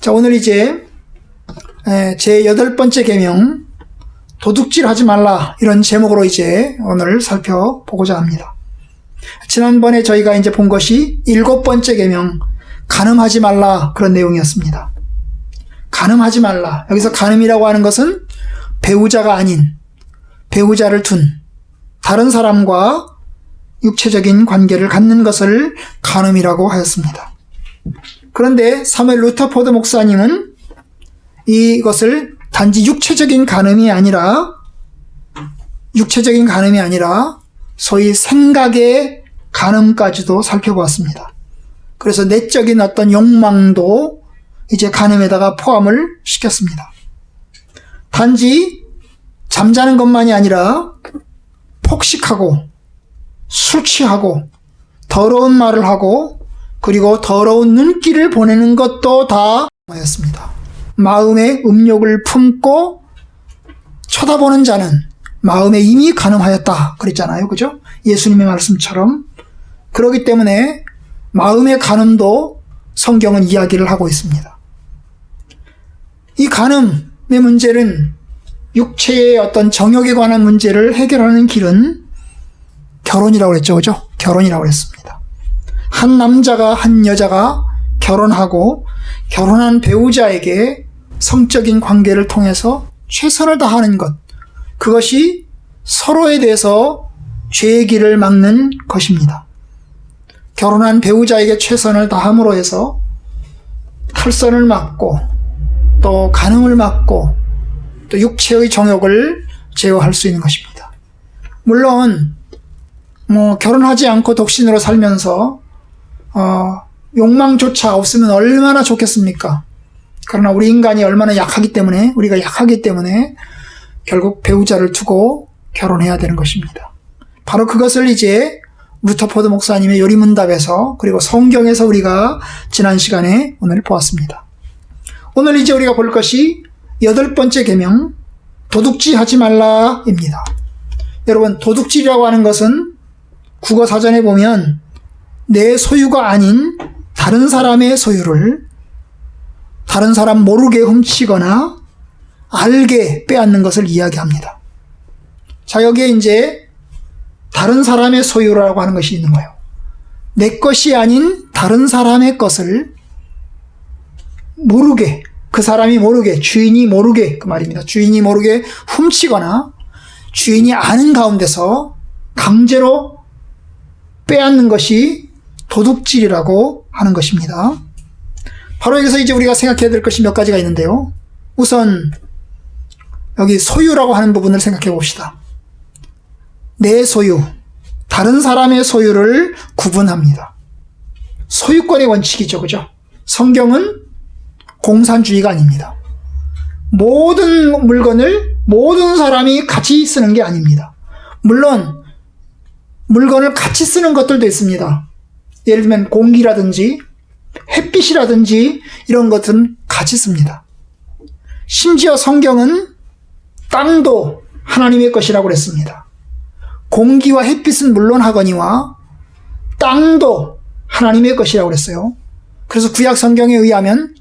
자, 오늘 이제 제 8번째 계명, 도둑질하지 말라, 이런 제목으로 이제 오늘 살펴보고자 합니다. 지난번에 저희가 이제 본 것이 7번째 계명, 간음하지 말라, 그런 내용이었습니다. 간음하지 말라. 여기서 간음이라고 하는 것은 배우자가 아닌, 배우자를 둔 다른 사람과 육체적인 관계를 갖는 것을 간음이라고 하였습니다. 그런데 사무엘 루터포드 목사님은 이것을 단지 육체적인 간음이 아니라 소위 생각의 간음까지도 살펴보았습니다. 그래서 내적인 어떤 욕망도 이제 간음에다가 포함을 시켰습니다. 단지 잠자는 것만이 아니라 폭식하고 술 취하고 더러운 말을 하고 그리고 더러운 눈길을 보내는 것도 다 하였습니다. 마음에 음욕을 품고 쳐다보는 자는 마음에 이미 간음하였다 그랬잖아요. 그죠? 예수님의 말씀처럼. 그렇기 때문에 마음의 간음도 성경은 이야기를 하고 있습니다. 이 간음의 문제는 육체의 어떤 정욕에 관한 문제를 해결하는 길은 결혼이라고 그랬죠. 그죠? 결혼이라고 그랬습니다. 한 남자가 한 여자가 결혼하고 결혼한 배우자에게 성적인 관계를 통해서 최선을 다하는 것, 그것이 서로에 대해서 죄의 길을 막는 것입니다. 결혼한 배우자에게 최선을 다함으로 해서 탈선을 막고 또 간음을 막고 또 육체의 정욕을 제어할 수 있는 것입니다. 물론 결혼하지 않고 독신으로 살면서 욕망조차 없으면 얼마나 좋겠습니까? 그러나 우리 인간이 얼마나 우리가 약하기 때문에 결국 배우자를 두고 결혼해야 되는 것입니다. 바로 그것을 이제 루터포드 목사님의 요리문답에서 그리고 성경에서 우리가 지난 시간에 오늘 보았습니다. 오늘 이제 우리가 볼 것이 8번째 계명, 도둑질하지 말라입니다. 여러분, 도둑질이라고 하는 것은 국어사전에 보면 내 소유가 아닌 다른 사람의 소유를 다른 사람 모르게 훔치거나 알게 빼앗는 것을 이야기합니다. 자, 여기에 이제 다른 사람의 소유라고 하는 것이 있는 거예요. 내 것이 아닌 다른 사람의 것을 모르게, 그 사람이 모르게, 주인이 모르게, 그 말입니다. 주인이 모르게 훔치거나 주인이 아는 가운데서 강제로 빼앗는 것이 도둑질이라고 하는 것입니다. 바로 여기서 이제 우리가 생각해야 될 것이 몇 가지가 있는데요. 우선 여기 소유라고 하는 부분을 생각해 봅시다. 내 소유, 다른 사람의 소유를 구분합니다. 소유권의 원칙이죠. 그죠? 성경은 공산주의가 아닙니다. 모든 물건을 모든 사람이 같이 쓰는 게 아닙니다. 물론 물건을 같이 쓰는 것들도 있습니다. 예를 들면 공기라든지 햇빛이라든지 이런 것은 같이 씁니다. 심지어 성경은 땅도 하나님의 것이라고 그랬습니다. 공기와 햇빛은 물론 하거니와 땅도 하나님의 것이라고 그랬어요. 그래서 구약 성경에 의하면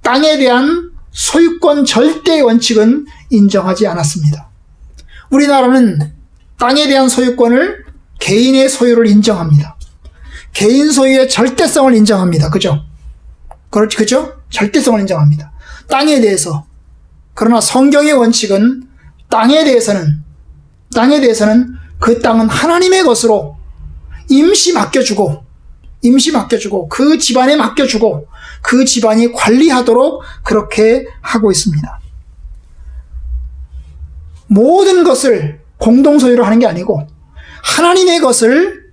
땅에 대한 소유권 절대의 원칙은 인정하지 않았습니다. 우리나라는 땅에 대한 소유권을 개인의 소유를 인정합니다. 개인 소유의 절대성을 인정합니다. 그죠? 그죠? 절대성을 인정합니다. 땅에 대해서. 그러나 성경의 원칙은 땅에 대해서는 그 땅은 하나님의 것으로 임시 맡겨주고 그 집안에 맡겨주고 그 집안이 관리하도록 그렇게 하고 있습니다. 모든 것을 공동소유로 하는 게 아니고 하나님의 것을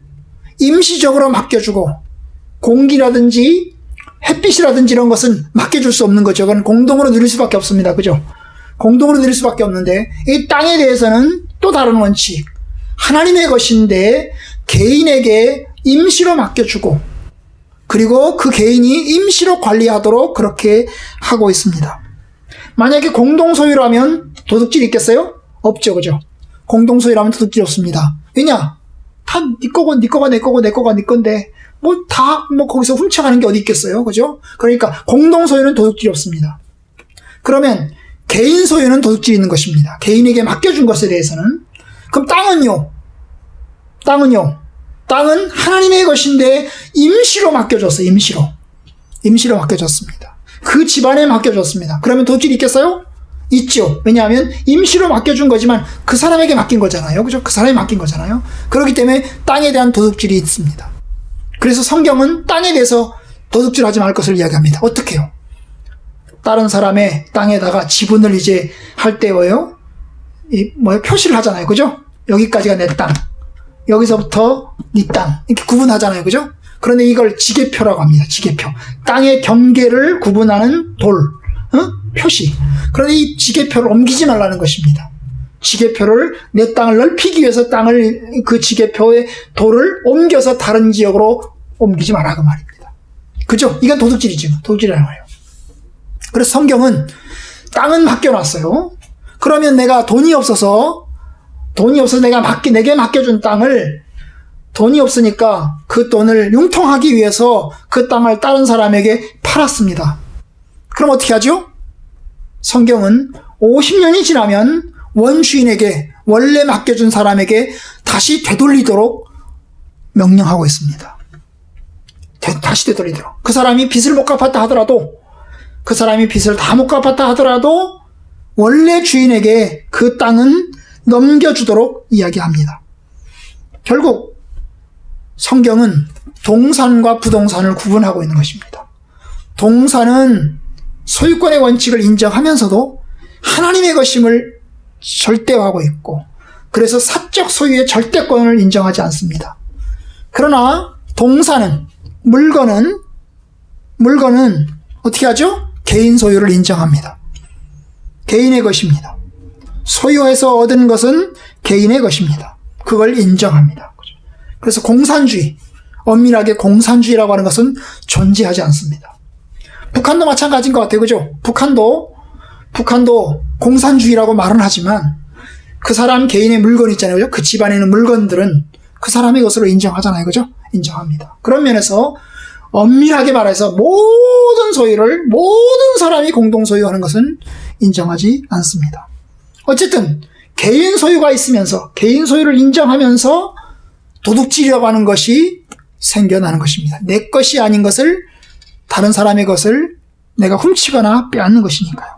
임시적으로 맡겨주고 공기라든지 햇빛이라든지 이런 것은 맡겨줄 수 없는 거죠. 그건 공동으로 누릴 수밖에 없습니다. 그죠? 공동으로 누릴 수밖에 없는데 이 땅에 대해서는 또 다른 원칙, 하나님의 것인데 개인에게 임시로 맡겨주고 그리고 그 개인이 임시로 관리하도록 그렇게 하고 있습니다. 만약에 공동소유라면 도둑질이 있겠어요? 없죠. 그죠? 공동소유라면 도둑질이 없습니다. 왜냐? 다 네 거고 네 거가 내 거고 내 거가 네 건데 거기서 훔쳐가는 게 어디 있겠어요? 그죠? 그러니까 공동 소유는 도둑질이 없습니다. 그러면 개인 소유는 도둑질이 있는 것입니다. 개인에게 맡겨준 것에 대해서는. 그럼 땅은 하나님의 것인데 임시로 맡겨줬어요. 임시로 맡겨줬습니다. 그 집안에 맡겨줬습니다. 그러면 도둑질이 있겠어요? 있죠. 왜냐하면 임시로 맡겨준 거지만 그 사람에게 맡긴 거잖아요. 그죠? 그 사람이 맡긴 거잖아요. 그렇기 때문에 땅에 대한 도둑질이 있습니다. 그래서 성경은 땅에 대해서 도둑질하지 말 것을 이야기합니다. 어떻게 해요? 다른 사람의 땅에다가 지분을 이제 할 때요, 표시를 하잖아요. 그죠? 여기까지가 내 땅. 여기서부터 네 땅. 이렇게 구분하잖아요. 그죠? 그런데 이걸 지계표라고 합니다. 지계표. 땅의 경계를 구분하는 돌. 표시. 그런데 이 지계표를 옮기지 말라는 것입니다. 지계표를 내 땅을 넓히기 위해서 그 지계표의 돌을 옮겨서 다른 지역으로 옮기지 마라 그 말입니다. 그죠? 이건 도둑질이죠. 도둑질이라는 거예요. 그래서 성경은 땅은 맡겨놨어요. 그러면 내가 돈이 없어서 내게 맡겨준 땅을 돈이 없으니까 그 돈을 융통하기 위해서 그 땅을 다른 사람에게 팔았습니다. 그럼 어떻게 하죠? 성경은 50년이 지나면 원주인에게 원래 맡겨준 사람에게 다시 되돌리도록 명령하고 있습니다. 다시 되돌리도록. 그 사람이 빚을 못 갚았다 하더라도 그 사람이 빚을 다 못 갚았다 하더라도 원래 주인에게 그 땅은 넘겨주도록 이야기합니다. 결국 성경은 동산과 부동산을 구분하고 있는 것입니다. 동산은 소유권의 원칙을 인정하면서도 하나님의 것임을 절대화하고 있고 그래서 사적 소유의 절대권을 인정하지 않습니다. 그러나 동산은 물건은 어떻게 하죠? 개인 소유를 인정합니다. 개인의 것입니다. 소유해서 얻은 것은 개인의 것입니다. 그걸 인정합니다. 그래서 공산주의, 엄밀하게 공산주의라고 하는 것은 존재하지 않습니다. 북한도 마찬가지인 것 같아요. 그죠? 북한도 공산주의라고 말은 하지만 그 사람 개인의 물건 있잖아요. 그죠? 그 집안에 있는 물건들은 그 사람의 것으로 인정하잖아요. 그죠? 인정합니다. 그런 면에서 엄밀하게 말해서 모든 소유를 모든 사람이 공동 소유하는 것은 인정하지 않습니다. 어쨌든 개인 소유가 있으면서 개인 소유를 인정하면서 도둑질이라고 하는 것이 생겨나는 것입니다. 내 것이 아닌 것을 다른 사람의 것을 내가 훔치거나 빼앗는 것이니까요.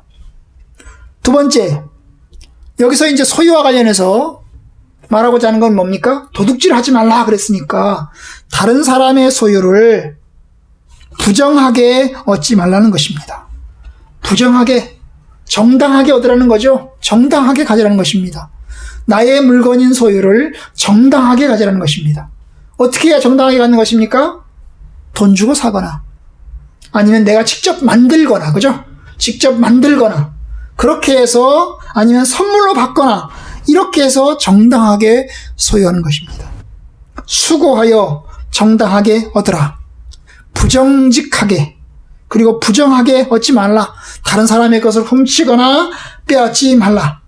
두 번째, 여기서 이제 소유와 관련해서 말하고자 하는 건 뭡니까? 도둑질하지 말라 그랬으니까 다른 사람의 소유를 부정하게 얻지 말라는 것입니다. 부정하게, 정당하게 얻으라는 거죠. 정당하게 가지라는 것입니다. 나의 물건인 소유를 정당하게 가지라는 것입니다. 어떻게 해야 정당하게 갖는 것입니까? 돈 주고 사거나 아니면 내가 직접 만들거나, 그죠? 직접 만들거나 그렇게 해서 아니면 선물로 받거나 이렇게 해서 정당하게 소유하는 것입니다. 수고하여 정당하게 얻으라. 부정직하게 그리고 부정하게 얻지 말라. 다른 사람의 것을 훔치거나 빼앗지 말라.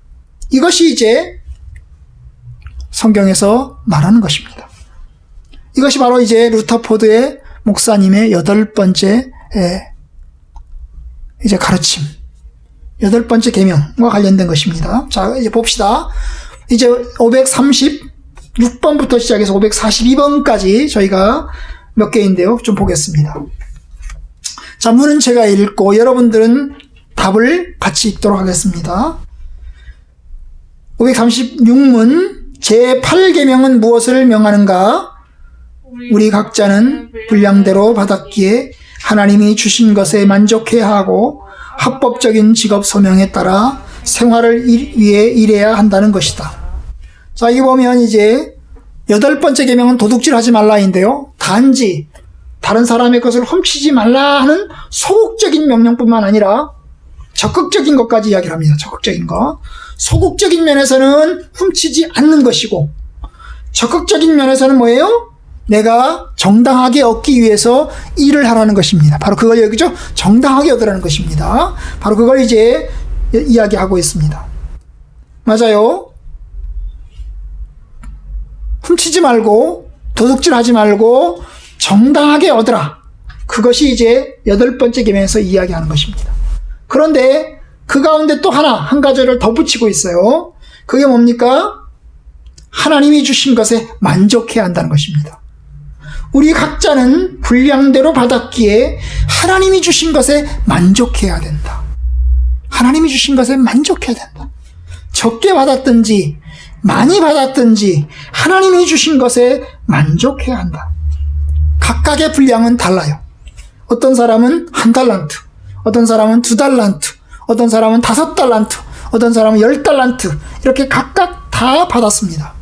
이것이 이제 성경에서 말하는 것입니다. 이것이 바로 이제 루터포드의 목사님의 8번째 이제 가르침, 8번째 계명과 관련된 것입니다. 자, 이제 봅시다. 이제 536번부터 시작해서 542번까지 저희가 몇 개인데요. 좀 보겠습니다. 자, 문은 제가 읽고 여러분들은 답을 같이 읽도록 하겠습니다. 536문 제8계명은 무엇을 명하는가? 우리 각자는 분량대로 받았기에 하나님이 주신 것에 만족해야 하고 합법적인 직업 소명에 따라 생활을 위해 일해야 한다는 것이다. 자, 여기 보면 이제 8번째 계명은 도둑질하지 말라인데요. 단지 다른 사람의 것을 훔치지 말라 하는 소극적인 명령뿐만 아니라 적극적인 것까지 이야기를 합니다. 적극적인 것. 소극적인 면에서는 훔치지 않는 것이고 적극적인 면에서는 뭐예요? 내가 정당하게 얻기 위해서 일을 하라는 것입니다. 바로 그걸 여기죠? 정당하게 얻으라는 것입니다. 바로 그걸 이제 이야기하고 있습니다. 맞아요. 훔치지 말고 도둑질하지 말고 정당하게 얻으라. 그것이 이제 8번째 계명에서 이야기하는 것입니다. 그런데 그 가운데 또 한 가지를 더 붙이고 있어요. 그게 뭡니까? 하나님이 주신 것에 만족해야 한다는 것입니다. 우리 각자는 분량대로 받았기에 하나님이 주신 것에 만족해야 된다. 하나님이 주신 것에 만족해야 된다. 적게 받았든지 많이 받았든지 하나님이 주신 것에 만족해야 한다. 각각의 분량은 달라요. 어떤 사람은 1달란트, 어떤 사람은 2달란트, 어떤 사람은 5달란트, 어떤 사람은 10달란트, 이렇게 각각 다 받았습니다.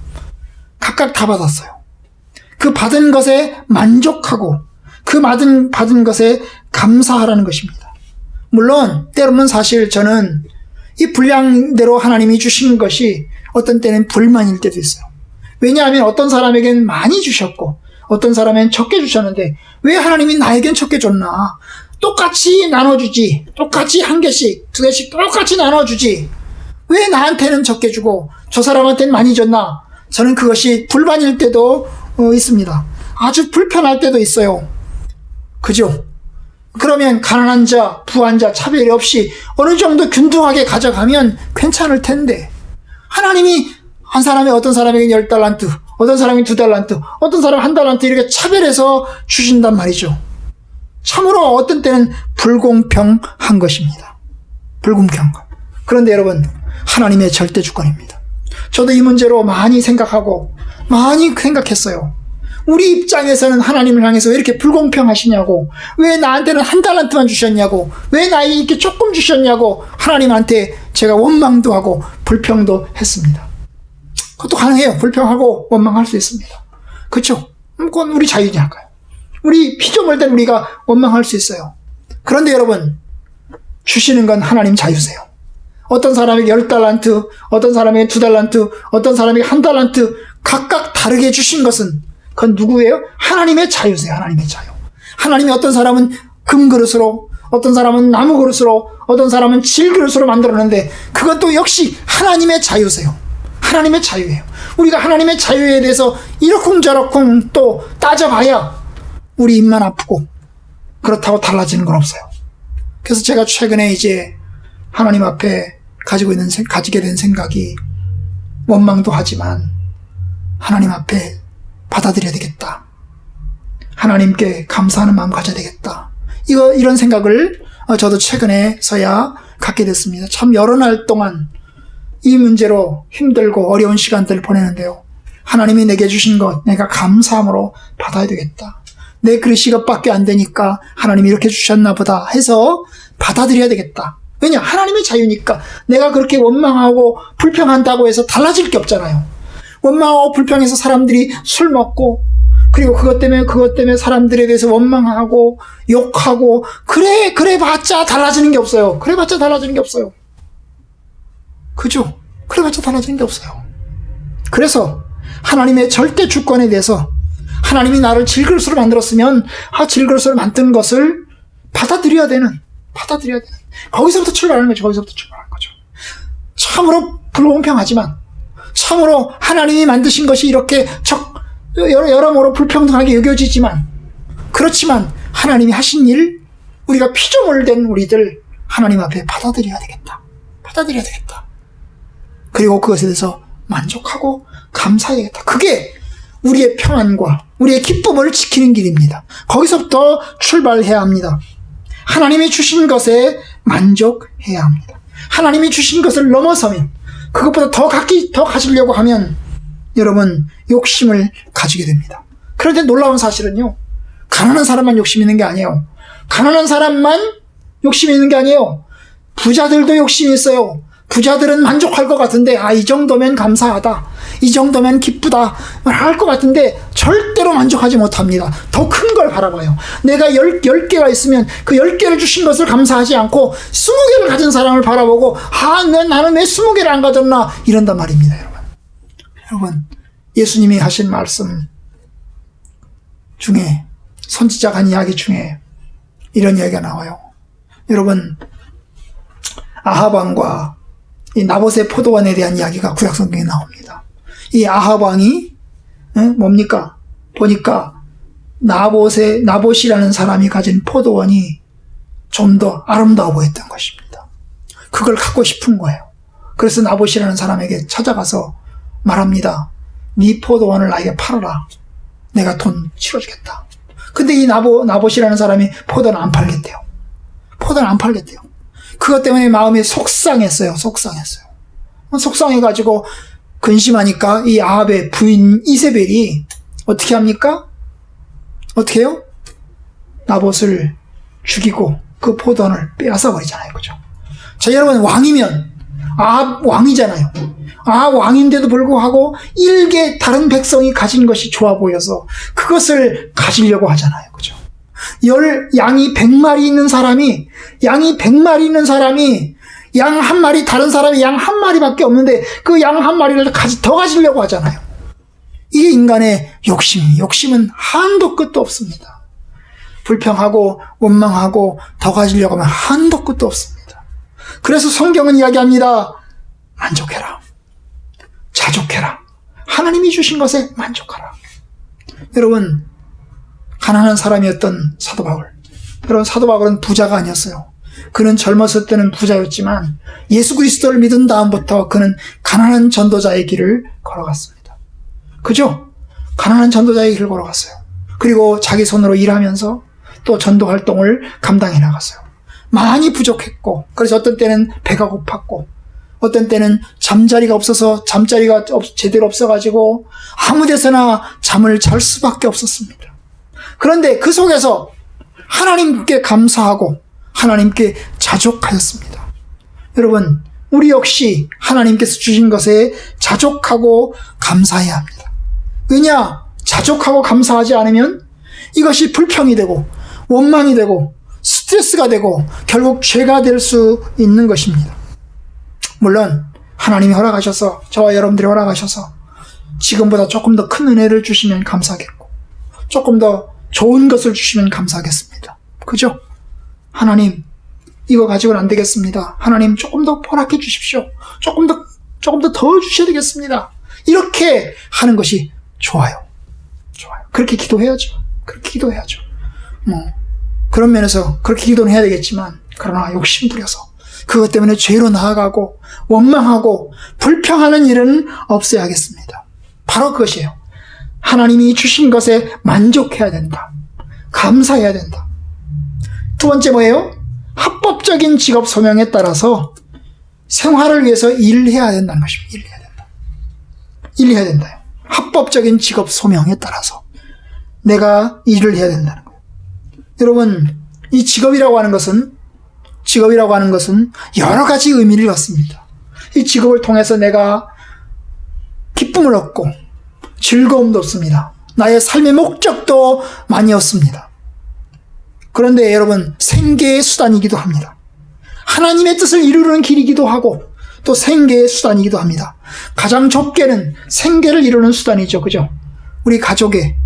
각각 다 받았어요. 그 받은 것에 만족하고 그 받은 것에 감사하라는 것입니다. 물론 때로는 사실 저는 이 분량대로 하나님이 주신 것이 어떤 때는 불만일 때도 있어요. 왜냐하면 어떤 사람에겐 많이 주셨고 어떤 사람엔 적게 주셨는데 왜 하나님이 나에겐 적게 줬나? 똑같이 나눠주지. 똑같이 1개씩 2개씩 똑같이 나눠주지. 왜 나한테는 적게 주고 저 사람한테는 많이 줬나? 저는 그것이 불만일 때도 있습니다. 아주 불편할 때도 있어요. 그죠? 그러면 가난한 자, 부한 자 차별이 없이 어느 정도 균등하게 가져가면 괜찮을 텐데 하나님이 한 사람이 어떤 사람에게 10달란트, 어떤 사람이 2달란트, 어떤 사람 1달란트 이렇게 차별해서 주신단 말이죠. 참으로 어떤 때는 불공평한 것입니다. 불공평한 것. 그런데 여러분, 하나님의 절대 주권입니다. 저도 이 문제로 많이 생각했어요. 우리 입장에서는 하나님을 향해서 왜 이렇게 불공평하시냐고, 왜 나한테는 1달란트만 주셨냐고, 왜 나에게 이렇게 조금 주셨냐고 하나님한테 제가 원망도 하고 불평도 했습니다. 그것도 가능해요. 불평하고 원망할 수 있습니다. 그렇죠? 그건 우리 자유니까요. 우리 피조물 된 우리가 원망할 수 있어요. 그런데 여러분, 주시는 건 하나님 자유세요. 어떤 사람에게 10달란트, 어떤 사람에게 2달란트, 어떤 사람에게 1달란트 각각 다르게 주신 것은 그건 누구예요? 하나님의 자유세요. 하나님의 자유. 하나님이 어떤 사람은 금그릇으로, 어떤 사람은 나무그릇으로, 어떤 사람은 질그릇으로 만들었는데 그것도 역시 하나님의 자유세요. 하나님의 자유예요. 우리가 하나님의 자유에 대해서 이러쿵저러쿵 또 따져봐야 우리 입만 아프고 그렇다고 달라지는 건 없어요. 그래서 제가 최근에 이제 하나님 앞에 가지게 된 생각이 원망도 하지만 하나님 앞에 받아들여야 되겠다. 하나님께 감사하는 마음 가져야 되겠다. 이런 생각을 저도 최근에서야 갖게 됐습니다. 참 여러 날 동안 이 문제로 힘들고 어려운 시간들을 보내는데요. 하나님이 내게 주신 것 내가 감사함으로 받아야 되겠다. 내 그릇이 이것밖에 안 되니까 하나님이 이렇게 주셨나 보다 해서 받아들여야 되겠다. 왜냐? 하나님의 자유니까. 내가 그렇게 원망하고 불평한다고 해서 달라질 게 없잖아요. 원망하고 불평해서 사람들이 술 먹고 그리고 그것 때문에 사람들에 대해서 원망하고 욕하고 그래 봤자 달라지는 게 없어요. 그래봤자 달라지는 게 없어요. 그죠? 그래봤자 달라지는 게 없어요. 그래서 하나님의 절대 주권에 대해서 하나님이 나를 질그릇으로 만들었으면 질그릇으로 만든 것을 받아들여야 되는 거기서부터 출발하는 거죠. 참으로 불공평하지만 참으로 하나님이 만드신 것이 이렇게 여러모로 불평등하게 여겨지지만 그렇지만 하나님이 하신 일 우리가 피조물 된 우리들 하나님 앞에 받아들여야 되겠다. 그리고 그것에 대해서 만족하고 감사해야겠다. 그게 우리의 평안과 우리의 기쁨을 지키는 길입니다. 거기서부터 출발해야 합니다. 하나님이 주신 것에 만족해야 합니다. 하나님이 주신 것을 넘어서면 그것보다 더 가지려고 하면 여러분 욕심을 가지게 됩니다. 그런데 놀라운 사실은요. 가난한 사람만 욕심 있는 게 아니에요. 가난한 사람만 욕심 있는 게 아니에요. 부자들도 욕심이 있어요. 부자들은 만족할 것 같은데 이 정도면 감사하다. 이 정도면 기쁘다. 할 것 같은데 절대로 만족하지 못합니다. 더 큰 걸 바라봐요. 내가 10개가 있으면 그 10개를 주신 것을 감사하지 않고 20개를 가진 사람을 바라보고 나는 왜 20개를 안 가졌나 이런단 말입니다. 여러분 예수님이 하신 말씀 중에 선지자가 한 이야기 중에 이런 이야기가 나와요. 여러분 아합 왕과 이 나봇의 포도원에 대한 이야기가 구약성경에 나옵니다. 이 아합 왕이 뭡니까? 보니까 나봇이라는 사람이 가진 포도원이 좀 더 아름다워 보였던 것입니다. 그걸 갖고 싶은 거예요. 그래서 나봇이라는 사람에게 찾아가서 말합니다. 네 포도원을 나에게 팔아라. 내가 돈 치러주겠다. 근데 이 나봇이라는 사람이 포도는 안 팔겠대요. 포도는 안 팔겠대요. 그것 때문에 마음이 속상했어요. 속상해가지고 근심하니까 이 아합의 부인 이세벨이 어떻게 합니까? 어떻게 해요? 나봇을 죽이고 그 포도원을 빼앗아 버리잖아요. 그죠? 자, 여러분, 왕이면 아합 왕이잖아요. 아합 왕인데도 불구하고 일개 다른 백성이 가진 것이 좋아 보여서 그것을 가지려고 하잖아요. 그죠? 양이 100마리 있는 사람이 양 한 마리, 다른 사람이 양 한 마리밖에 없는데 그 양 한 마리를 더 가지려고 하잖아요. 이게 인간의 욕심은 한도 끝도 없습니다. 불평하고 원망하고 더 가지려고 하면 한도 끝도 없습니다. 그래서 성경은 이야기합니다. 만족해라. 자족해라. 하나님이 주신 것에 만족하라. 여러분, 가난한 사람이었던 사도 바울. 여러분, 사도 바울은 부자가 아니었어요. 그는 젊었을 때는 부자였지만 예수 그리스도를 믿은 다음부터 그는 가난한 전도자의 길을 걸어갔습니다. 그죠? 가난한 전도자의 길을 걸어갔어요. 그리고 자기 손으로 일하면서 또 전도 활동을 감당해 나갔어요. 많이 부족했고, 그래서 어떤 때는 배가 고팠고, 어떤 때는 잠자리가 제대로 없어가지고 아무 데서나 잠을 잘 수밖에 없었습니다. 그런데 그 속에서 하나님께 감사하고 하나님께 자족하였습니다. 여러분, 우리 역시 하나님께서 주신 것에 자족하고 감사해야 합니다. 왜냐? 자족하고 감사하지 않으면 이것이 불평이 되고 원망이 되고 스트레스가 되고 결국 죄가 될 수 있는 것입니다. 물론 하나님이 허락하셔서, 저와 여러분들이 허락하셔서 지금보다 조금 더 큰 은혜를 주시면 감사하겠고, 조금 더 좋은 것을 주시면 감사하겠습니다. 그죠? 하나님, 이거 가지고는 안 되겠습니다. 하나님, 조금 더 허락해 주십시오. 조금 더 주셔야 되겠습니다. 이렇게 하는 것이 좋아요. 그렇게 기도해야죠. 그런 면에서 그렇게 기도는 해야 되겠지만, 그러나 욕심 부려서 그것 때문에 죄로 나아가고 원망하고 불평하는 일은 없어야겠습니다. 바로 그것이에요. 하나님이 주신 것에 만족해야 된다. 감사해야 된다. 두 번째 뭐예요? 합법적인 직업 소명에 따라서 생활을 위해서 일해야 된다는 것입니다. 일해야 된다요. 합법적인 직업 소명에 따라서 내가 일을 해야 된다는 거예요. 여러분, 이 직업이라고 하는 것은 여러 가지 의미를 갖습니다. 이 직업을 통해서 내가 기쁨을 얻고 즐거움도 얻습니다. 나의 삶의 목적도 많이 얻습니다. 그런데 여러분, 생계의 수단이기도 합니다. 하나님의 뜻을 이루는 길이기도 하고 또 생계의 수단이기도 합니다. 가장 좁게는 생계를 이루는 수단이죠. 그죠? 우리 가족의,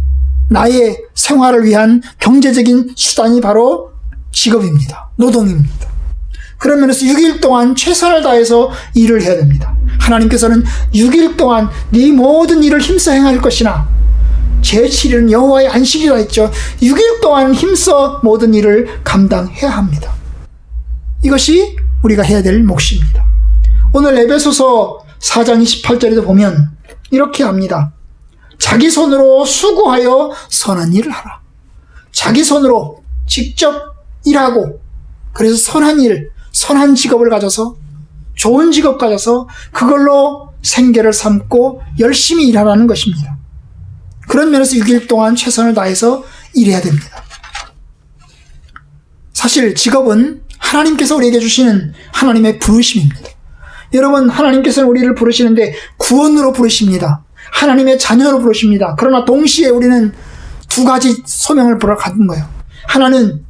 나의 생활을 위한 경제적인 수단이 바로 직업입니다. 노동입니다. 그런 면에서 6일 동안 최선을 다해서 일을 해야 됩니다. 하나님께서는 6일 동안 네 모든 일을 힘써 행할 것이나 제7일은 여호와의 안식이라 했죠. 6일 동안 힘써 모든 일을 감당해야 합니다. 이것이 우리가 해야 될 몫입니다. 오늘 에베소서 4장 28절에도 보면 이렇게 합니다. 자기 손으로 수고하여 선한 일을 하라. 자기 손으로 직접 일하고, 그래서 선한 일, 선한 직업을 가져서, 좋은 직업 가져서 그걸로 생계를 삼고 열심히 일하라는 것입니다. 그런 면에서 6일 동안 최선을 다해서 일해야 됩니다. 사실 직업은 하나님께서 우리에게 주시는 하나님의 부르심입니다. 여러분, 하나님께서는 우리를 부르시는데 구원으로 부르십니다. 하나님의 자녀로 부르십니다. 그러나 동시에 우리는 두 가지 소명을 갖는 거예요. 하나는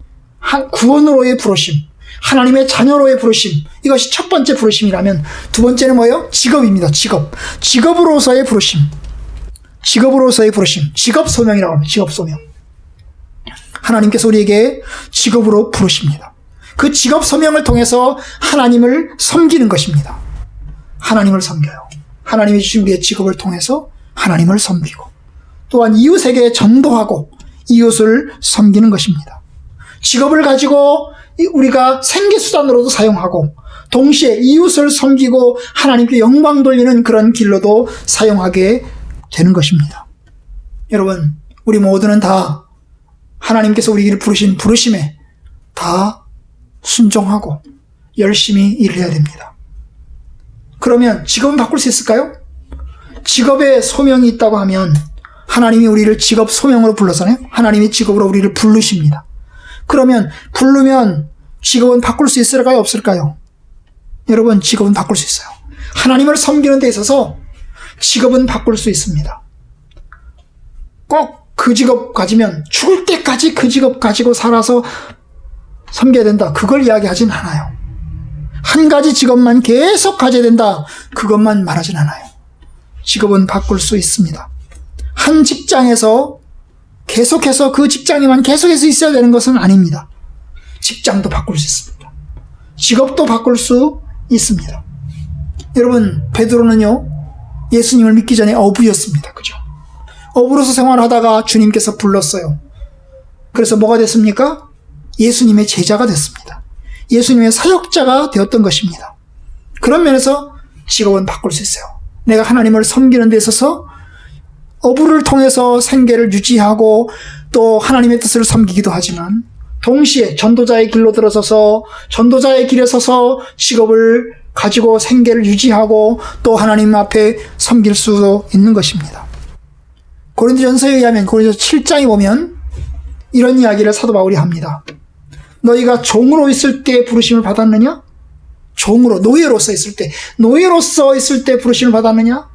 구원으로의 부르심, 하나님의 자녀로의 부르심, 이것이 첫 번째 부르심이라면 두 번째는 뭐예요? 직업입니다. 직업으로서의 부르심, 직업 소명이라고 합니다. 직업 소명. 하나님께서 우리에게 직업으로 부르십니다. 그 직업 소명을 통해서 하나님을 섬기는 것입니다. 하나님을 섬겨요. 하나님이 주신 우리의 직업을 통해서 하나님을 섬기고, 또한 이웃에게 전도하고 이웃을 섬기는 것입니다. 직업을 가지고 우리가 생계수단으로도 사용하고 동시에 이웃을 섬기고 하나님께 영광 돌리는 그런 길로도 사용하게 되는 것입니다. 여러분, 우리 모두는 다 하나님께서 우리를 부르신 부르심에 다 순종하고 열심히 일을 해야 됩니다. 그러면 직업은 바꿀 수 있을까요? 직업에 소명이 있다고 하면 하나님이 우리를 직업 소명으로 불러서요. 하나님이 직업으로 우리를 부르십니다. 그러면 부르면 직업은 바꿀 수 있을까요? 없을까요? 여러분, 직업은 바꿀 수 있어요. 하나님을 섬기는 데 있어서 직업은 바꿀 수 있습니다. 꼭 그 직업 가지면 죽을 때까지 그 직업 가지고 살아서 섬겨야 된다. 그걸 이야기하진 않아요. 한 가지 직업만 계속 가져야 된다. 그것만 말하진 않아요. 직업은 바꿀 수 있습니다. 한 직장에서 계속해서 그 직장에만 계속해서 있어야 되는 것은 아닙니다. 직장도 바꿀 수 있습니다. 직업도 바꿀 수 있습니다. 여러분, 베드로는요, 예수님을 믿기 전에 어부였습니다. 그죠? 어부로서 생활하다가 주님께서 불렀어요. 그래서 뭐가 됐습니까? 예수님의 제자가 됐습니다. 예수님의 사역자가 되었던 것입니다. 그런 면에서 직업은 바꿀 수 있어요. 내가 하나님을 섬기는 데 있어서 어부를 통해서 생계를 유지하고 또 하나님의 뜻을 섬기기도 하지만 동시에 전도자의 길로 들어서서 전도자의 길에 서서 직업을 가지고 생계를 유지하고 또 하나님 앞에 섬길 수도 있는 것입니다. 고린도전서에 의하면 고린도전서 7장에 보면 이런 이야기를 사도 바울이 합니다. 너희가 종으로 있을 때 부르심을 받았느냐? 종으로, 노예로서 있을 때 부르심을 받았느냐?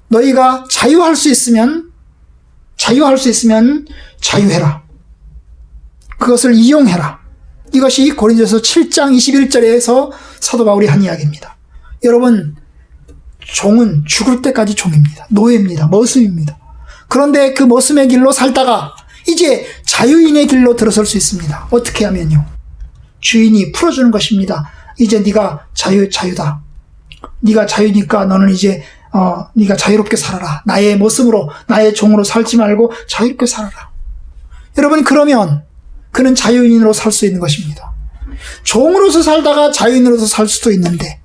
너희가 자유할 수 있으면 자유해라. 그것을 이용해라. 이것이 고린도전서 7장 21절에서 사도 바울이 한 이야기입니다. 여러분, 종은 죽을 때까지 종입니다. 노예입니다. 머슴입니다. 그런데 그 머슴의 길로 살다가 이제 자유인의 길로 들어설 수 있습니다. 어떻게 하면요? 주인이 풀어주는 것입니다. 이제 네가 자유다. 네가 자유니까 너는 이제 네가 자유롭게 살아라. 나의 머슴으로, 나의 종으로 살지 말고 자유롭게 살아라. 여러분, 그러면 그는 자유인으로 살 수 있는 것입니다. 종으로서 살다가 자유인으로서 살 수도 있는데,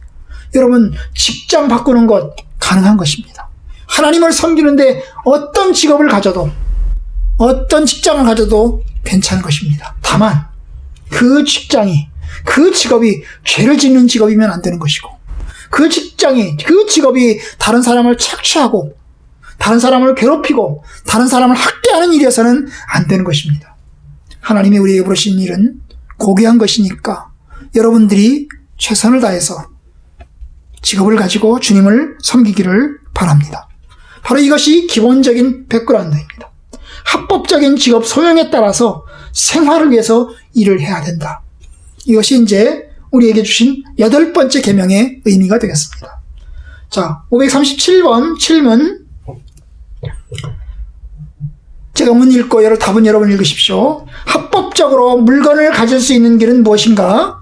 여러분, 직장 바꾸는 것 가능한 것입니다. 하나님을 섬기는데 어떤 직업을 가져도, 어떤 직장을 가져도 괜찮은 것입니다. 다만 그 직업이 죄를 짓는 직업이면 안 되는 것이고, 그 직업이 다른 사람을 착취하고 다른 사람을 괴롭히고 다른 사람을 학대하는 일이어서는 안 되는 것입니다. 하나님이 우리에게 부르신 일은 고귀한 것이니까 여러분들이 최선을 다해서 직업을 가지고 주님을 섬기기를 바랍니다. 바로 이것이 기본적인 백그라운드입니다. 합법적인 직업 소명에 따라서 생활을 위해서 일을 해야 된다. 이것이 이제 우리에게 주신 8번째 계명의 의미가 되겠습니다. 자, 537번 질문. 제가 문 읽고 답은 여러분 읽으십시오. 합법적으로 물건을 가질 수 있는 길은 무엇인가?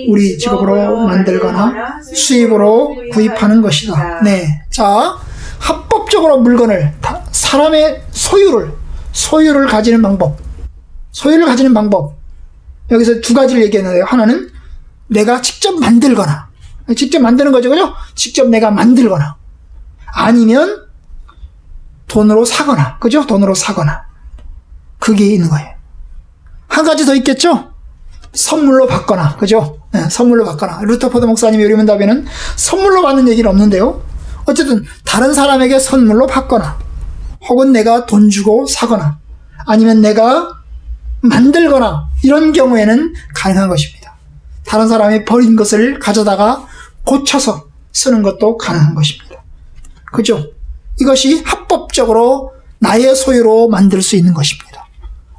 우리 직업으로 만들거나 수입으로 구입하는 것이다. 네. 자, 합법적으로 물건을, 사람의 소유를 가지는 방법. 여기서 두 가지를 얘기했는데요. 하나는 내가 직접 만들거나, 직접 만드는 거죠. 그죠? 직접 내가 만들거나, 아니면 돈으로 사거나, 그죠? 돈으로 사거나. 그게 있는 거예요. 한 가지 더 있겠죠? 선물로 받거나, 그죠? 네, 선물로 받거나. 루터포드 목사님의 요리문답에는 선물로 받는 얘기는 없는데요. 어쨌든 다른 사람에게 선물로 받거나, 혹은 내가 돈 주고 사거나, 아니면 내가 만들거나, 이런 경우에는 가능한 것입니다. 다른 사람이 버린 것을 가져다가 고쳐서 쓰는 것도 가능한 것입니다. 그죠? 이것이 합법적으로 나의 소유로 만들 수 있는 것입니다.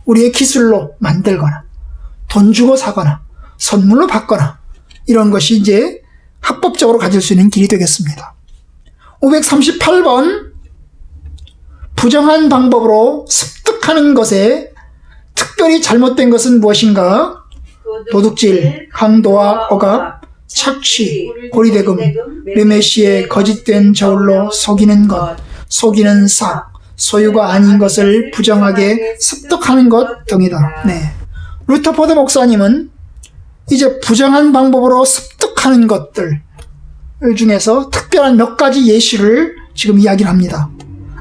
우리의 기술로 만들거나, 돈 주고 사거나, 선물로 받거나, 이런 것이 이제 합법적으로 가질 수 있는 길이 되겠습니다. 538번, 부정한 방법으로 습득하는 것에 특별히 잘못된 것은 무엇인가? 도둑질, 강도와 억압, 착취, 고리대금, 매매시에 거짓된 저울로 속이는 것, 속이는 삭, 소유가 아닌 것을 부정하게 습득하는 것 등이다. 네. 루터포드 목사님은 이제 부정한 방법으로 습득하는 것들 중에서 특별한 몇 가지 예시를 지금 이야기를 합니다.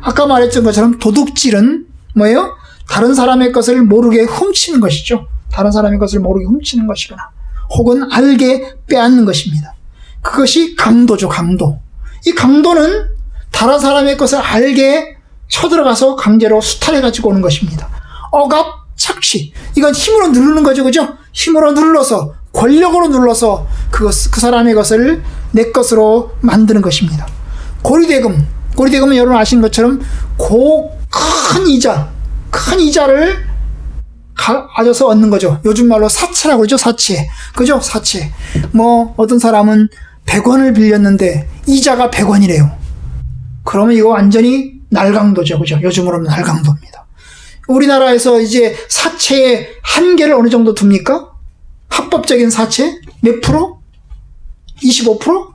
아까 말했던 것처럼 도둑질은 뭐예요? 다른 사람의 것을 모르게 훔치는 것이죠. 다른 사람의 것을 모르게 훔치는 것이거나 혹은 알게 빼앗는 것입니다. 그것이 강도죠, 강도. 이 강도는 다른 사람의 것을 알게 쳐들어가서 강제로 수탈해 가지고 오는 것입니다. 억압, 착취. 이건 힘으로 누르는 거죠, 그죠? 힘으로 눌러서, 권력으로 눌러서 그 사람의 것을 내 것으로 만드는 것입니다. 고리대금. 고리대금은 여러분 아시는 것처럼 큰 이자를 가져서 얻는 거죠. 요즘 말로 사채라고 그러죠, 사채. 그죠? 사채. 어떤 사람은 100원을 빌렸는데 이자가 100원이래요. 그러면 이거 완전히 날강도죠. 그죠? 요즘으로는 날강도입니다. 우리나라에서 이제 사채의 한계를 어느 정도 둡니까? 합법적인 사채? 몇 프로? 25%?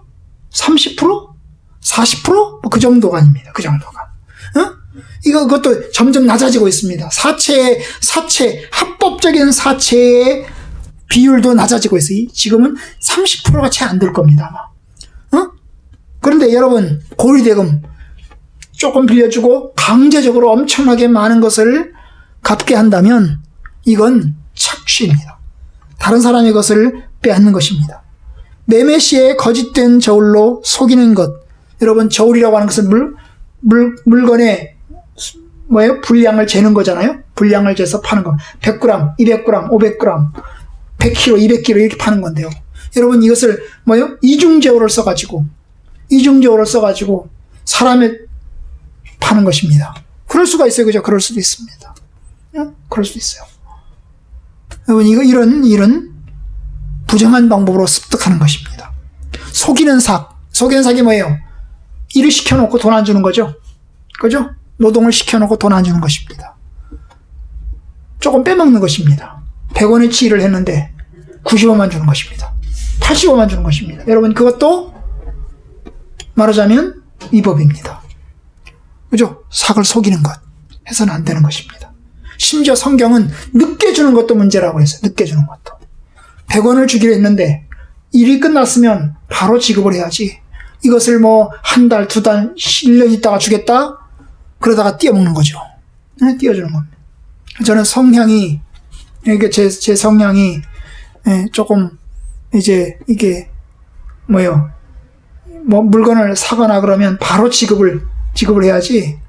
30%? 40%? 그 정도가 아닙니다. 그 정도가. 그것도 점점 낮아지고 있습니다. 합법적인 사채의 비율도 낮아지고 있어요. 지금은 30%가 채 안 될 겁니다, 아마. 그런데 여러분, 고리대금 조금 빌려주고 강제적으로 엄청나게 많은 것을 갚게 한다면 이건 착취입니다. 다른 사람의 것을 빼앗는 것입니다. 매매 시에 거짓된 저울로 속이는 것. 여러분, 저울이라고 하는 것은 물건의 분량을 재는 거잖아요. 분량을 재서 파는 거. 100g, 200g, 500g, 100kg, 200kg 이렇게 파는 건데요. 여러분, 이것을 이중저울을 써가지고 사람의 파는 것입니다. 그럴 수가 있어요. 그죠? 그럴 수도 있습니다. 그럴 수도 있어요. 여러분, 이런 부정한 방법으로 습득하는 것입니다. 속이는 삭이 뭐예요? 일을 시켜놓고 돈 안 주는 거죠. 그죠? 노동을 시켜놓고 돈 안 주는 것입니다. 조금 빼먹는 것입니다. 100원어치 일을 했는데 95만 주는 것입니다. 85만 주는 것입니다. 여러분, 그것도 말하자면 위법입니다. 그죠? 삭을 속이는 것 해서는 안 되는 것입니다. 심지어 성경은 늦게 주는 것도 문제라고 했어요. 늦게 주는 것도. 100원을 주기로 했는데 일이 끝났으면 바로 지급을 해야지. 이것을 한 달, 두 달, 1년 있다가 주겠다? 그러다가 띄어먹는 거죠. 띄어주는 겁니다. 저는 성향이, 제 성향이, 조금, 이제, 이게, 물건을 사거나 그러면 바로 지급을 해야지,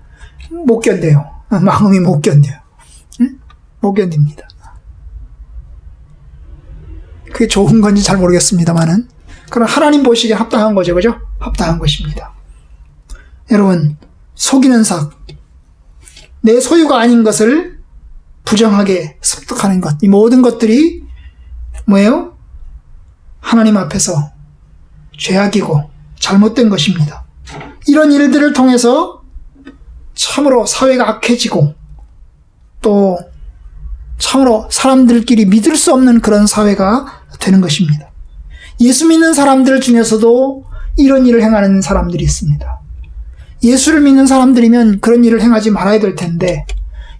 못 견뎌요. 마음이 못 견뎌요. 못 견딥니다. 그게 좋은 건지 잘 모르겠습니다만은, 그럼 하나님 보시기에 합당한 거죠, 그죠? 합당한 것입니다. 여러분, 속이는 삭, 내 소유가 아닌 것을 부정하게 습득하는 것, 이 모든 것들이 뭐예요? 하나님 앞에서 죄악이고 잘못된 것입니다. 이런 일들을 통해서 참으로 사회가 악해지고 또 참으로 사람들끼리 믿을 수 없는 그런 사회가 되는 것입니다. 예수 믿는 사람들 중에서도 이런 일을 행하는 사람들이 있습니다. 예수를 믿는 사람들이면 그런 일을 행하지 말아야 될 텐데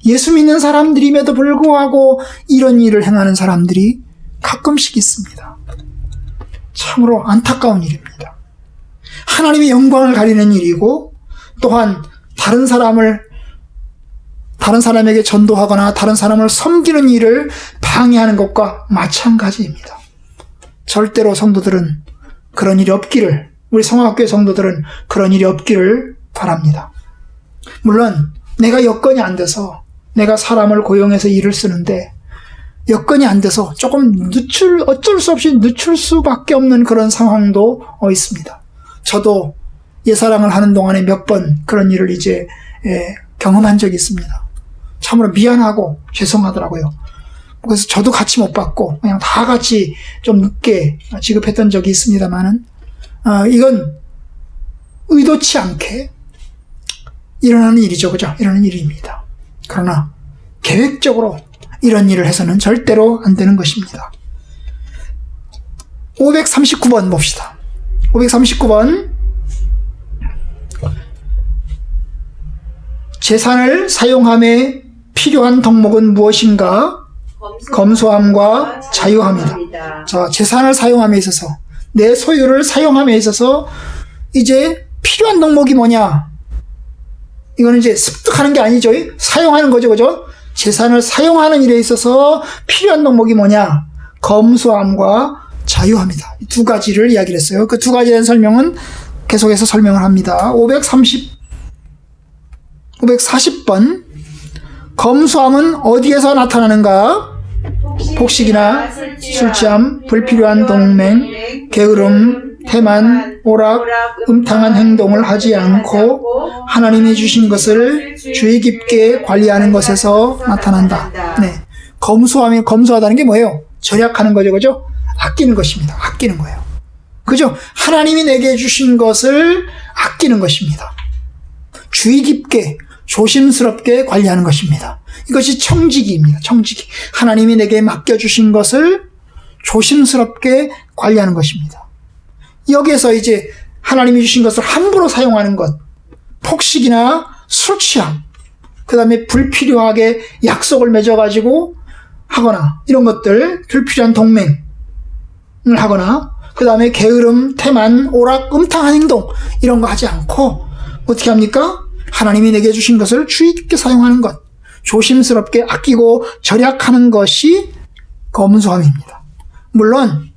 예수 믿는 사람들임에도 불구하고 이런 일을 행하는 사람들이 가끔씩 있습니다. 참으로 안타까운 일입니다. 하나님의 영광을 가리는 일이고 또한 다른 사람에게 전도하거나 다른 사람을 섬기는 일을 방해하는 것과 마찬가지입니다. 절대로 성도들은 그런 일이 없기를, 우리 성화학교의 성도들은 그런 일이 없기를 바랍니다. 물론 내가 여건이 안 돼서 내가 사람을 고용해서 일을 쓰는데 여건이 안 돼서 조금 어쩔 수 없이 늦출 수밖에 없는 그런 상황도 있습니다. 저도 예사랑을 하는 동안에 몇 번 그런 일을 이제 경험한 적이 있습니다. 참으로 미안하고 죄송하더라고요. 그래서 저도 같이 못 받고 그냥 다 같이 좀 늦게 지급했던 적이 있습니다만은 이건 의도치 않게 일어나는 일이죠, 그죠? 일어나는 일입니다. 그러나 계획적으로 이런 일을 해서는 절대로 안 되는 것입니다. 539번 봅시다. 539번 재산을 사용함에 필요한 덕목은 무엇인가? 검소함과 자유함이다. 자, 재산을 사용함에 있어서, 내 소유를 사용함에 있어서 이제 필요한 덕목이 뭐냐? 이거는 이제 습득하는 게 아니죠. 사용하는 거죠. 그죠? 재산을 사용하는 일에 있어서 필요한 덕목이 뭐냐? 검소함과 자유함이다. 이 두 가지를 이야기를 했어요. 그 두 가지에 대한 설명은 계속해서 설명을 합니다. 540번. 검소함은 어디에서 나타나는가? 폭식이나 술 취함, 불필요한 동맹, 게으름, 태만, 오락, 음탕한 행동을 하지 않고 하나님이 주신 것을 주의 깊게 관리하는 것에서 나타난다. 네. 검소하다는 게 뭐예요? 절약하는 거죠. 그죠? 아끼는 것입니다. 아끼는 거예요. 그죠? 하나님이 내게 주신 것을 아끼는 것입니다. 주의 깊게, 조심스럽게 관리하는 것입니다. 이것이 청지기입니다. 청지기. 하나님이 내게 맡겨주신 것을 조심스럽게 관리하는 것입니다. 여기에서 이제 하나님이 주신 것을 함부로 사용하는 것, 폭식이나 술 취함, 그 다음에 불필요하게 약속을 맺어가지고 하거나, 이런 것들, 불필요한 동맹을 하거나, 그 다음에 게으름, 태만, 오락, 음탕한 행동, 이런 거 하지 않고, 어떻게 합니까? 하나님이 내게 주신 것을 주의 깊게 사용하는 것, 조심스럽게 아끼고 절약하는 것이 검소함입니다. 물론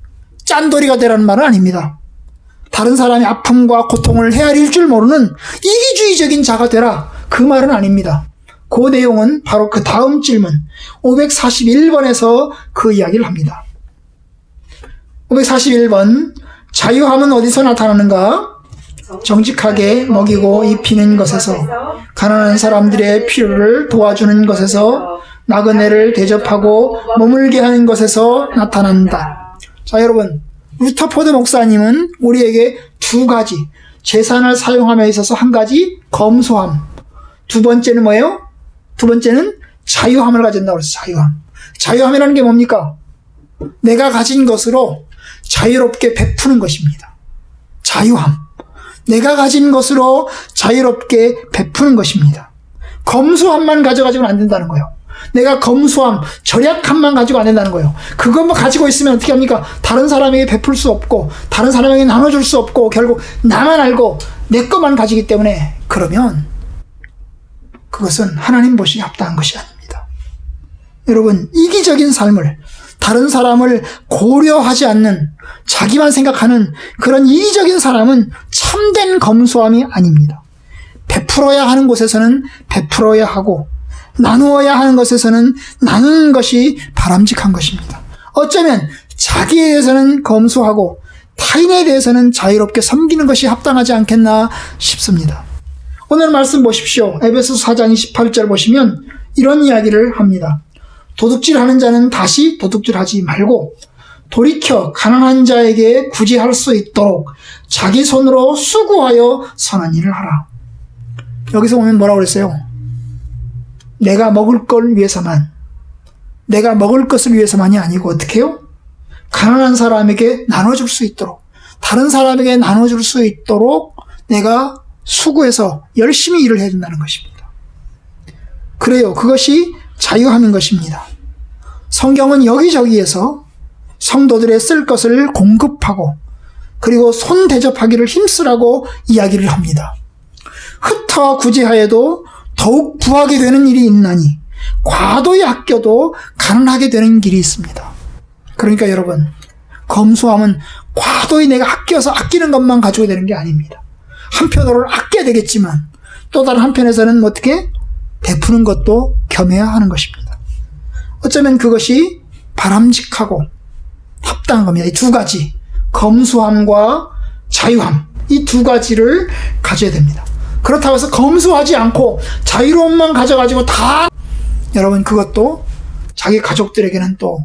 짠돌이가 되라는 말은 아닙니다. 다른 사람의 아픔과 고통을 헤아릴 줄 모르는 이기주의적인 자가 되라, 그 말은 아닙니다. 그 내용은 바로 그 다음 질문 541번에서 그 이야기를 합니다. 541번. 자유함은 어디서 나타나는가? 정직하게 먹이고 입히는 것에서, 가난한 사람들의 필요를 도와주는 것에서, 나그네를 대접하고 머물게 하는 것에서 나타난다. 자, 여러분, 루터포드 목사님은 우리에게 두 가지, 재산을 사용함에 있어서 한 가지 검소함, 두 번째는 뭐예요? 두 번째는 자유함을 가진다고 그랬어요. 자유함. 자유함이라는 게 뭡니까? 내가 가진 것으로 자유롭게 베푸는 것입니다. 자유함. 내가 가진 것으로 자유롭게 베푸는 것입니다. 검소함만 가져가지고는 안 된다는 거예요. 내가 검소함, 절약함만 가지고 안 된다는 거예요. 그것만 가지고 있으면 어떻게 합니까? 다른 사람에게 베풀 수 없고, 다른 사람에게 나눠줄 수 없고, 결국 나만 알고 내 것만 가지기 때문에, 그러면 그것은 하나님 보시기에 합당한 것이 아닙니다. 여러분, 이기적인 삶을, 다른 사람을 고려하지 않는, 자기만 생각하는 그런 이기적인 사람은 참된 검소함이 아닙니다. 베풀어야 하는 곳에서는 베풀어야 하고, 나누어야 하는 것에서는 나누는 것이 바람직한 것입니다. 어쩌면 자기에 대해서는 검소하고 타인에 대해서는 자유롭게 섬기는 것이 합당하지 않겠나 싶습니다. 오늘 말씀 보십시오. 에베소서 4장 28절 보시면 이런 이야기를 합니다. 도둑질하는 자는 다시 도둑질하지 말고 돌이켜 가난한 자에게 구제할 수 있도록 자기 손으로 수고하여 선한 일을 하라. 여기서 보면 뭐라고 그랬어요? 내가 먹을 걸 위해서만, 내가 먹을 것을 위해서만이 아니고 어떻게 해요? 가난한 사람에게 나눠줄 수 있도록, 다른 사람에게 나눠줄 수 있도록 내가 수고해서 열심히 일을 해야 된다는 것입니다. 그래요. 그것이 자유함인 것입니다. 성경은 여기저기에서 성도들의 쓸 것을 공급하고, 그리고 손 대접하기를 힘쓰라고 이야기를 합니다. 흩어 구제하여도 더욱 부하게 되는 일이 있나니 과도히 아껴도 가난하게 되는 길이 있습니다. 그러니까 여러분, 검소함은 과도히 내가 아껴서 아끼는 것만 가지고 되는 게 아닙니다. 한편으로는 아껴야 되겠지만 또 다른 한편에서는 어떻게 베푸는 것도 겸해야 하는 것입니다. 어쩌면 그것이 바람직하고 합당한 겁니다. 이 두 가지, 검소함과 자유함, 이 두 가지를 가져야 됩니다. 그렇다고 해서 검소하지 않고 자유로움만 가져가지고 다, 여러분, 그것도 자기 가족들에게는 또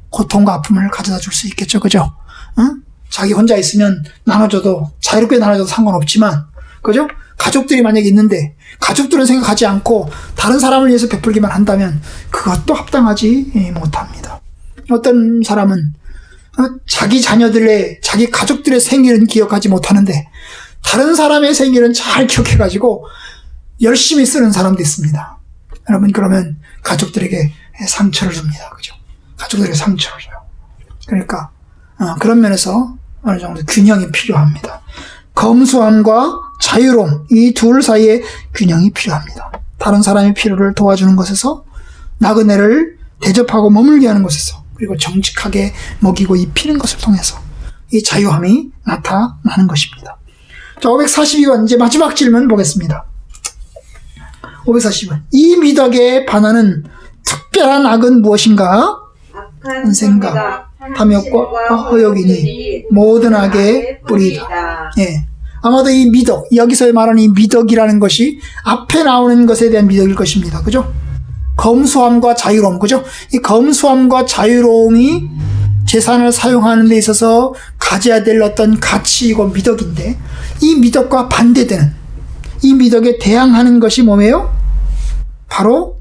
고통과 아픔을 가져다 줄 수 있겠죠. 그죠? 응? 자기 혼자 있으면 나눠줘도, 자유롭게 나눠줘도 상관없지만, 그죠? 가족들이 만약에 있는데 가족들은 생각하지 않고 다른 사람을 위해서 베풀기만 한다면 그것도 합당하지 못합니다. 어떤 사람은 자기 자녀들의, 자기 가족들의 생일은 기억하지 못하는데 다른 사람의 생일은 잘 기억해가지고 열심히 쓰는 사람도 있습니다. 여러분, 그러면 가족들에게 상처를 줍니다. 그죠? 가족들에게 상처를 줘요. 그러니까, 그런 면에서 어느 정도 균형이 필요합니다. 검소함과 자유로움, 이 둘 사이에 균형이 필요합니다. 다른 사람의 필요를 도와주는 것에서, 나그네를 대접하고 머물게 하는 것에서, 그리고 정직하게 먹이고 입히는 것을 통해서 이 자유함이 나타나는 것입니다. 자, 542번, 이제 마지막 질문 보겠습니다. 540번. 이 미덕에 반하는 특별한 악은 무엇인가? 악한 생각, 탐욕과 허욕이니 모든 악의 뿌리이다. 예. 아마도 이 미덕, 여기서 말하는 이 미덕이라는 것이 앞에 나오는 것에 대한 미덕일 것입니다. 그죠? 검소함과 자유로움, 그죠? 이 검소함과 자유로움이 재산을 사용하는 데 있어서 가져야 될 어떤 가치이고 미덕인데, 이 미덕과 반대되는, 이 미덕에 대항하는 것이 뭐예요? 바로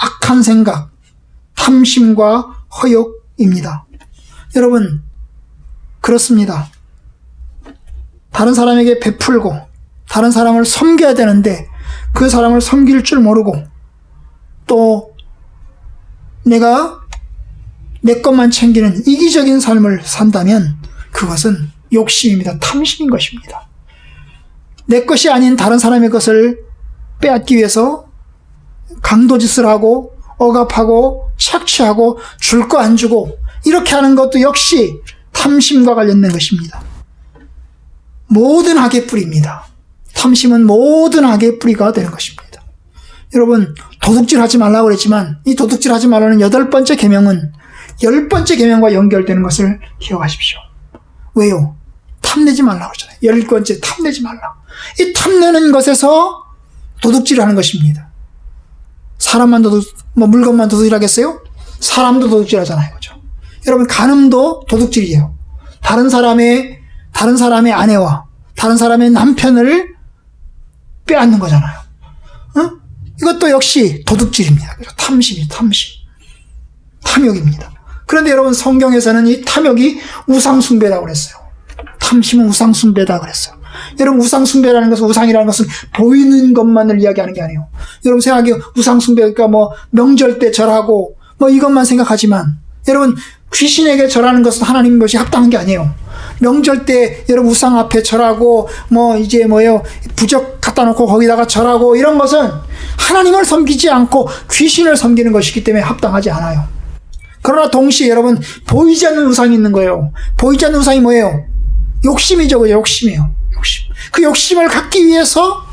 악한 생각, 탐심과 허욕입니다. 여러분, 그렇습니다. 다른 사람에게 베풀고 다른 사람을 섬겨야 되는데 그 사람을 섬길 줄 모르고 또 내가 내 것만 챙기는 이기적인 삶을 산다면 그것은 욕심입니다. 탐심인 것입니다. 내 것이 아닌 다른 사람의 것을 빼앗기 위해서 강도짓을 하고 억압하고 착취하고 줄 거 안 주고 이렇게 하는 것도 역시 탐심과 관련된 것입니다. 모든 악의 뿌리입니다. 탐심은 모든 악의 뿌리가 되는 것입니다. 여러분, 도둑질 하지 말라고 그랬지만 이 도둑질 하지 말라는 8번째 계명은 10번째 계명과 연결되는 것을 기억하십시오. 왜요? 탐내지 말라고 그러잖아요. 10번째 탐내지 말라. 이 탐내는 것에서 도둑질을 하는 것입니다. 사람만 물건만 도둑질하겠어요? 사람도 도둑질하잖아요. 그죠? 여러분, 간음도 도둑질이에요. 다른 사람의 아내와 다른 사람의 남편을 빼앗는 거잖아요. 이것도 역시 도둑질입니다. 탐심이 탐욕입니다. 그런데 여러분, 성경에서는 이 탐욕이 우상숭배라고 그랬어요. 탐심은 우상숭배다 그랬어요. 여러분, 우상숭배라는 것은, 우상이라는 것은 보이는 것만을 이야기하는 게 아니에요. 여러분 생각해요. 우상숭배가 명절 때 절하고 이것만 생각하지만, 여러분, 귀신에게 절하는 것은 하나님 것이 합당한 게 아니에요. 명절 때 여러분 우상 앞에 절하고 부적 갖다 놓고 거기다가 절하고 이런 것은 하나님을 섬기지 않고 귀신을 섬기는 것이기 때문에 합당하지 않아요. 그러나 동시에 여러분, 보이지 않는 우상이 있는 거예요. 보이지 않는 우상이 뭐예요? 욕심이죠. 그죠? 욕심이에요. 욕심. 그 욕심을 갖기 위해서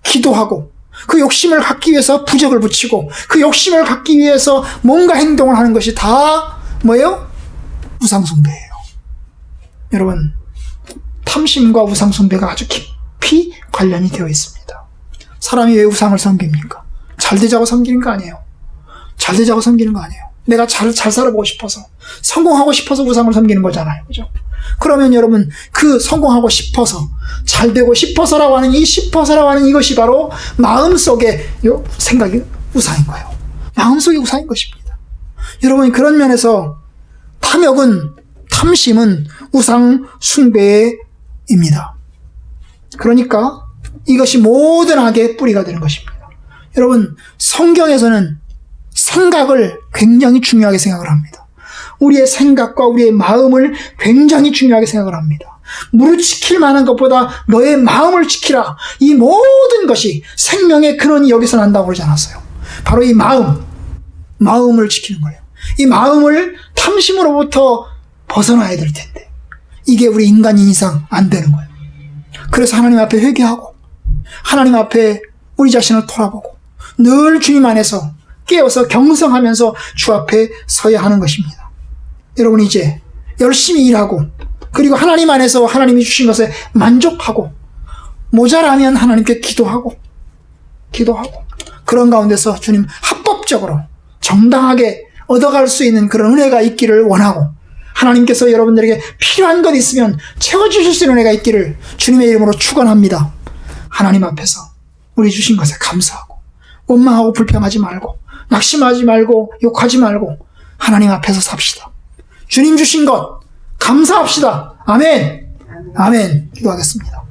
기도하고, 그 욕심을 갖기 위해서 부적을 붙이고, 그 욕심을 갖기 위해서 뭔가 행동을 하는 것이 다 뭐예요? 우상숭배예요. 여러분, 탐심과 우상숭배가 아주 깊이 관련이 되어 있습니다. 사람이 왜 우상을 섬깁니까? 잘 되자고 섬기는 거 아니에요. 잘 되자고 섬기는 거 아니에요. 내가 잘 살아보고 싶어서, 성공하고 싶어서 우상을 섬기는 거잖아요. 그죠? 그러면 여러분, 그 성공하고 싶어서, 잘 되고 싶어서라고 하는 이 싶어서라고 하는 이것이 바로 마음속의 생각이 우상인 거예요. 마음속의 우상인 것입니다. 여러분, 그런 면에서 탐심은 우상 숭배입니다. 그러니까 이것이 모든 악의 뿌리가 되는 것입니다. 여러분, 성경에서는 생각을 굉장히 중요하게 생각을 합니다. 우리의 생각과 우리의 마음을 굉장히 중요하게 생각을 합니다. 무릇 지킬 만한 것보다 너의 마음을 지키라. 이 모든 것이 생명의 근원이 여기서 난다고 그러지 않았어요. 바로 이 마음을 지키는 거예요. 이 마음을 탐심으로부터 벗어나야 될 텐데 이게 우리 인간인 이상 안 되는 거예요. 그래서 하나님 앞에 회개하고 하나님 앞에 우리 자신을 돌아보고 늘 주님 안에서 깨어서 경성하면서 주 앞에 서야 하는 것입니다. 여러분, 이제 열심히 일하고 그리고 하나님 안에서 하나님이 주신 것에 만족하고 모자라면 하나님께 기도하고 그런 가운데서 주님 합법적으로 정당하게 얻어갈 수 있는 그런 은혜가 있기를 원하고 하나님께서 여러분들에게 필요한 것 있으면 채워주실 수 있는 은혜가 있기를 주님의 이름으로 축원합니다. 하나님 앞에서 우리 주신 것에 감사하고 원망하고 불평하지 말고 낙심하지 말고 욕하지 말고 하나님 앞에서 삽시다. 주님 주신 것 감사합시다. 아멘. 아멘. 기도하겠습니다.